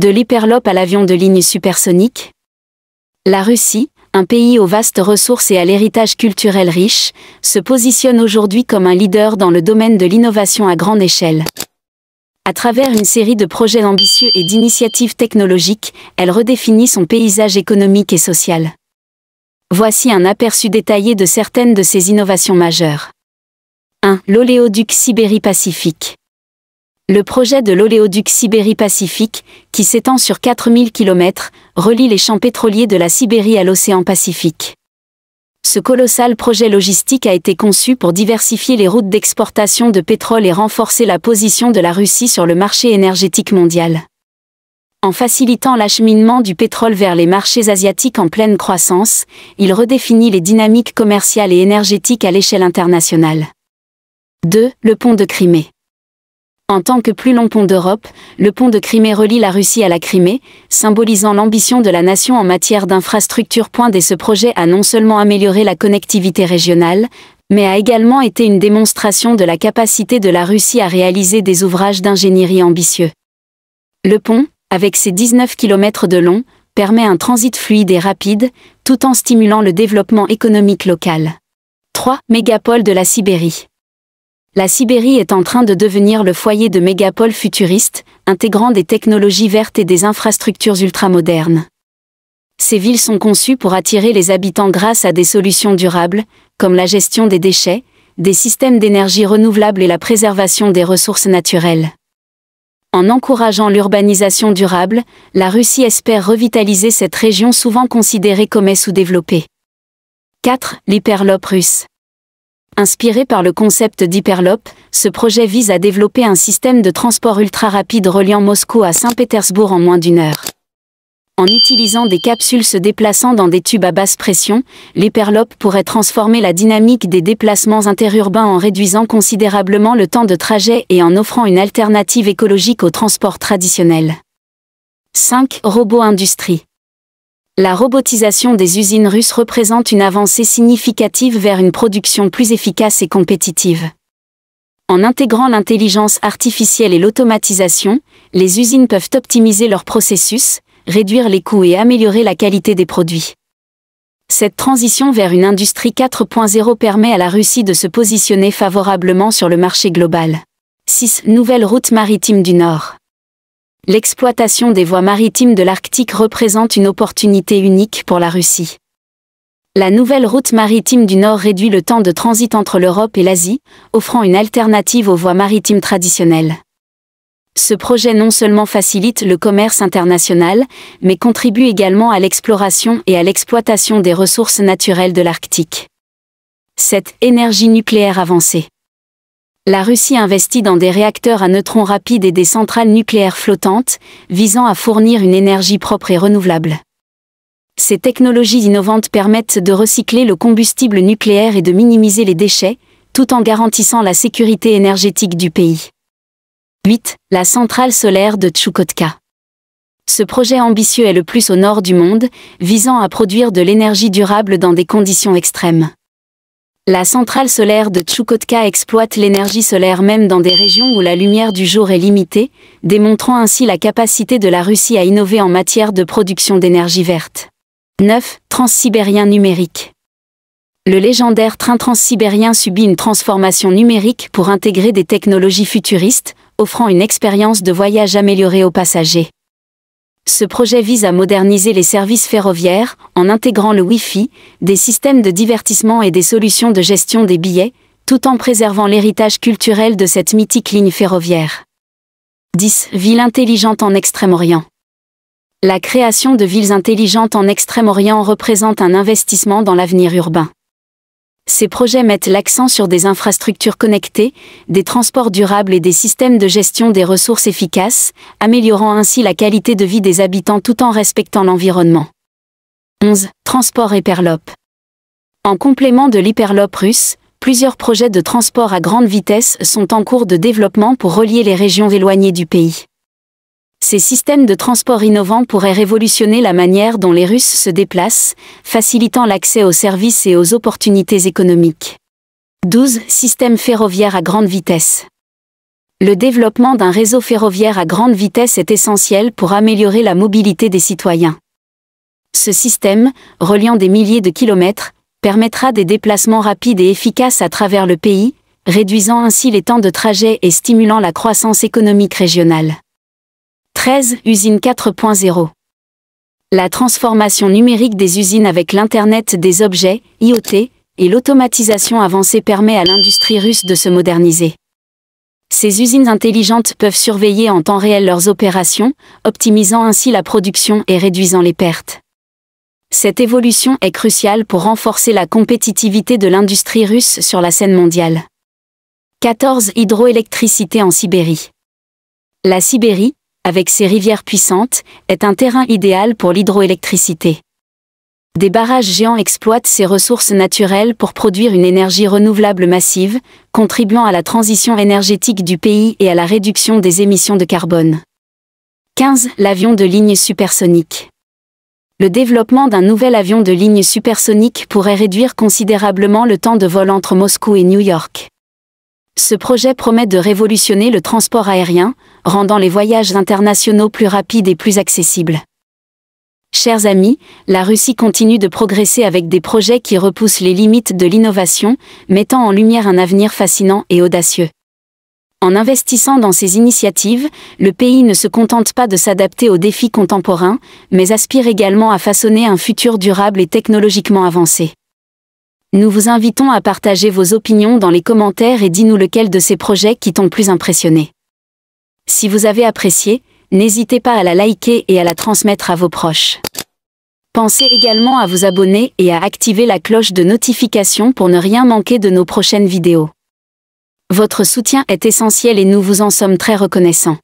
De l'hyperloop à l'avion de ligne supersonique. La Russie, un pays aux vastes ressources et à l'héritage culturel riche, se positionne aujourd'hui comme un leader dans le domaine de l'innovation à grande échelle. À travers une série de projets ambitieux et d'initiatives technologiques, elle redéfinit son paysage économique et social. Voici un aperçu détaillé de certaines de ces innovations majeures. 1. L'oléoduc Sibérie-Pacifique. Le projet de l'oléoduc Sibérie-Pacifique, qui s'étend sur 4000 km, relie les champs pétroliers de la Sibérie à l'océan Pacifique. Ce colossal projet logistique a été conçu pour diversifier les routes d'exportation de pétrole et renforcer la position de la Russie sur le marché énergétique mondial. En facilitant l'acheminement du pétrole vers les marchés asiatiques en pleine croissance, il redéfinit les dynamiques commerciales et énergétiques à l'échelle internationale. 2. Le pont de Crimée. En tant que plus long pont d'Europe, le pont de Crimée relie la Russie à la Crimée, symbolisant l'ambition de la nation en matière d'infrastructures. Ce projet a non seulement amélioré la connectivité régionale, mais a également été une démonstration de la capacité de la Russie à réaliser des ouvrages d'ingénierie ambitieux. Le pont, avec ses 19 km de long, permet un transit fluide et rapide, tout en stimulant le développement économique local. 3. Mégapole de la Sibérie. La Sibérie est en train de devenir le foyer de mégapoles futuristes, intégrant des technologies vertes et des infrastructures ultramodernes. Ces villes sont conçues pour attirer les habitants grâce à des solutions durables, comme la gestion des déchets, des systèmes d'énergie renouvelable et la préservation des ressources naturelles. En encourageant l'urbanisation durable, la Russie espère revitaliser cette région souvent considérée comme sous-développée. 4. L'hyperloop russe. Inspiré par le concept d'hyperloop, ce projet vise à développer un système de transport ultra-rapide reliant Moscou à Saint-Pétersbourg en moins d'1 heure. En utilisant des capsules se déplaçant dans des tubes à basse pression, l'hyperloop pourrait transformer la dynamique des déplacements interurbains en réduisant considérablement le temps de trajet et en offrant une alternative écologique au transport traditionnel. 5. Robo-industrie. La robotisation des usines russes représente une avancée significative vers une production plus efficace et compétitive. En intégrant l'intelligence artificielle et l'automatisation, les usines peuvent optimiser leurs processus, réduire les coûts et améliorer la qualité des produits. Cette transition vers une industrie 4.0 permet à la Russie de se positionner favorablement sur le marché global. 6. Nouvelle route maritime du Nord. L'exploitation des voies maritimes de l'Arctique représente une opportunité unique pour la Russie. La nouvelle route maritime du Nord réduit le temps de transit entre l'Europe et l'Asie, offrant une alternative aux voies maritimes traditionnelles. Ce projet non seulement facilite le commerce international, mais contribue également à l'exploration et à l'exploitation des ressources naturelles de l'Arctique. 7. Énergie nucléaire avancée. La Russie investit dans des réacteurs à neutrons rapides et des centrales nucléaires flottantes, visant à fournir une énergie propre et renouvelable. Ces technologies innovantes permettent de recycler le combustible nucléaire et de minimiser les déchets, tout en garantissant la sécurité énergétique du pays. 8. La centrale solaire de Tchoukotka. Ce projet ambitieux est le plus au nord du monde, visant à produire de l'énergie durable dans des conditions extrêmes. La centrale solaire de Tchoukotka exploite l'énergie solaire même dans des régions où la lumière du jour est limitée, démontrant ainsi la capacité de la Russie à innover en matière de production d'énergie verte. 9. Transsibérien numérique. Le légendaire train transsibérien subit une transformation numérique pour intégrer des technologies futuristes, offrant une expérience de voyage améliorée aux passagers. Ce projet vise à moderniser les services ferroviaires, en intégrant le Wi-Fi, des systèmes de divertissement et des solutions de gestion des billets, tout en préservant l'héritage culturel de cette mythique ligne ferroviaire. 10. Ville intelligente en Extrême-Orient. La création de villes intelligentes en Extrême-Orient représente un investissement dans l'avenir urbain. Ces projets mettent l'accent sur des infrastructures connectées, des transports durables et des systèmes de gestion des ressources efficaces, améliorant ainsi la qualité de vie des habitants tout en respectant l'environnement. 11. Transport hyperloop. En complément de l'hyperloop russe, plusieurs projets de transport à grande vitesse sont en cours de développement pour relier les régions éloignées du pays. Ces systèmes de transport innovants pourraient révolutionner la manière dont les Russes se déplacent, facilitant l'accès aux services et aux opportunités économiques. 12. Système ferroviaire à grande vitesse. Le développement d'un réseau ferroviaire à grande vitesse est essentiel pour améliorer la mobilité des citoyens. Ce système, reliant des milliers de kilomètres, permettra des déplacements rapides et efficaces à travers le pays, réduisant ainsi les temps de trajet et stimulant la croissance économique régionale. 13. Usine 4.0. La transformation numérique des usines avec l'Internet des objets, IoT, et l'automatisation avancée permet à l'industrie russe de se moderniser. Ces usines intelligentes peuvent surveiller en temps réel leurs opérations, optimisant ainsi la production et réduisant les pertes. Cette évolution est cruciale pour renforcer la compétitivité de l'industrie russe sur la scène mondiale. 14. Hydroélectricité en Sibérie. La Sibérie, avec ses rivières puissantes, est un terrain idéal pour l'hydroélectricité. Des barrages géants exploitent ces ressources naturelles pour produire une énergie renouvelable massive, contribuant à la transition énergétique du pays et à la réduction des émissions de carbone. 15. L'avion de ligne supersonique. Le développement d'un nouvel avion de ligne supersonique pourrait réduire considérablement le temps de vol entre Moscou et New York. Ce projet promet de révolutionner le transport aérien, rendant les voyages internationaux plus rapides et plus accessibles. Chers amis, la Russie continue de progresser avec des projets qui repoussent les limites de l'innovation, mettant en lumière un avenir fascinant et audacieux. En investissant dans ces initiatives, le pays ne se contente pas de s'adapter aux défis contemporains, mais aspire également à façonner un futur durable et technologiquement avancé. Nous vous invitons à partager vos opinions dans les commentaires et dites-nous lequel de ces projets qui t'ont le plus impressionné. Si vous avez apprécié, n'hésitez pas à la liker et à la transmettre à vos proches. Pensez également à vous abonner et à activer la cloche de notification pour ne rien manquer de nos prochaines vidéos. Votre soutien est essentiel et nous vous en sommes très reconnaissants.